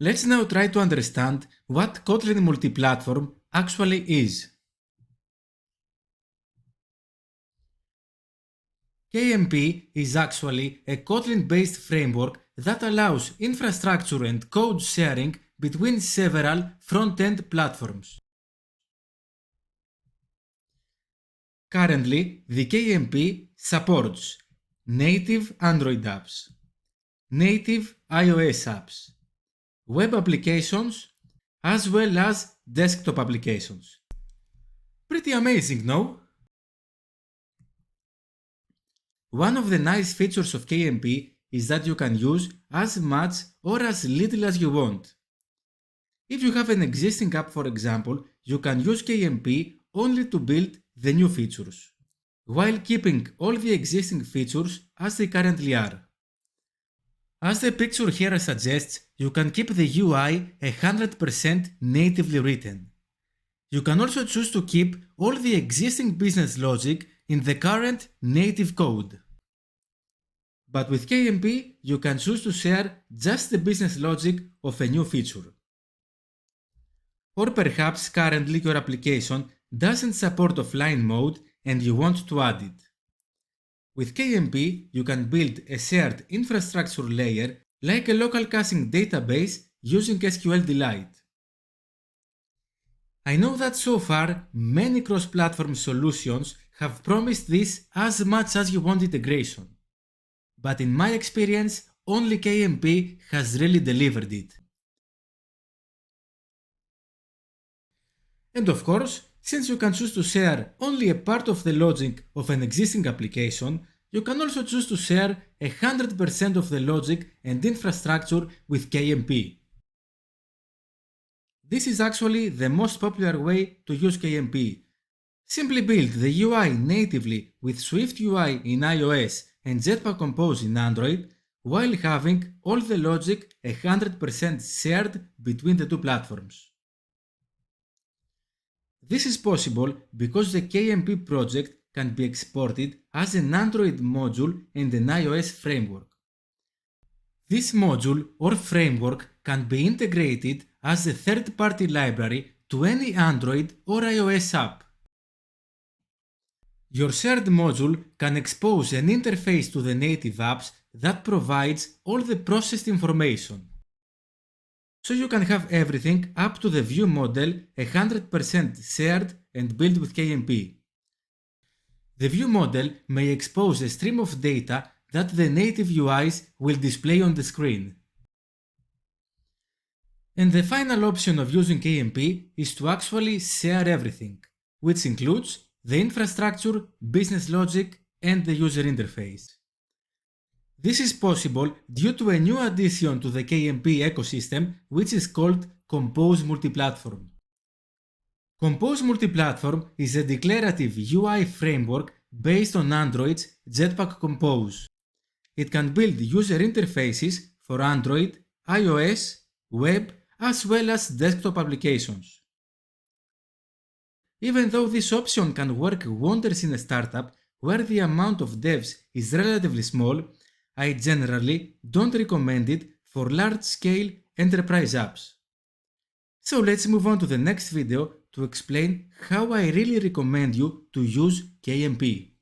Let's now try to understand what Kotlin Multiplatform actually is. KMP is actually a Kotlin-based framework that allows infrastructure and code sharing between several front-end platforms. Currently, the KMP supports native Android apps, native iOS apps, web applications, as well as desktop applications. Pretty amazing, no? One of the nice features of KMP is that you can use as much or as little as you want. If you have an existing app, for example, you can use KMP only to build the new features, while keeping all the existing features as they currently are. As the picture here suggests, you can keep the UI 100% natively written. You can also choose to keep all the existing business logic in the current native code. But with KMP, you can choose to share just the business logic of a new feature. Or perhaps currently your application doesn't support offline mode and you want to add it. With KMP, you can build a shared infrastructure layer like a local caching database using SQLite. I know that so far many cross-platform solutions have promised this as much as you want integration. But in my experience, only KMP has really delivered it. And of course, since you can choose to share only a part of the logic of an existing application, you can also choose to share 100% of the logic and infrastructure with KMP. This is actually the most popular way to use KMP. Simply build the UI natively with SwiftUI in iOS and Jetpack Compose in Android, while having all the logic 100% shared between the two platforms. This is possible because the KMP project can be exported as an Android module and an iOS framework. This module or framework can be integrated as a third-party library to any Android or iOS app. Your shared module can expose an interface to the native apps that provides all the processed information. So you can have everything up to the view model 100% shared and built with KMP. The view model may expose a stream of data that the native UIs will display on the screen. And the final option of using KMP is to actually share everything, which includes the infrastructure, business logic, and the user interface. This is possible due to a new addition to the KMP ecosystem, which is called Compose Multiplatform. Compose Multiplatform is a declarative UI framework based on Android's Jetpack Compose. It can build user interfaces for Android, iOS, web, as well as desktop applications. Even though this option can work wonders in a startup where the amount of devs is relatively small, I generally don't recommend it for large-scale enterprise apps. So let's move on to the next video to explain how I really recommend you to use KMP.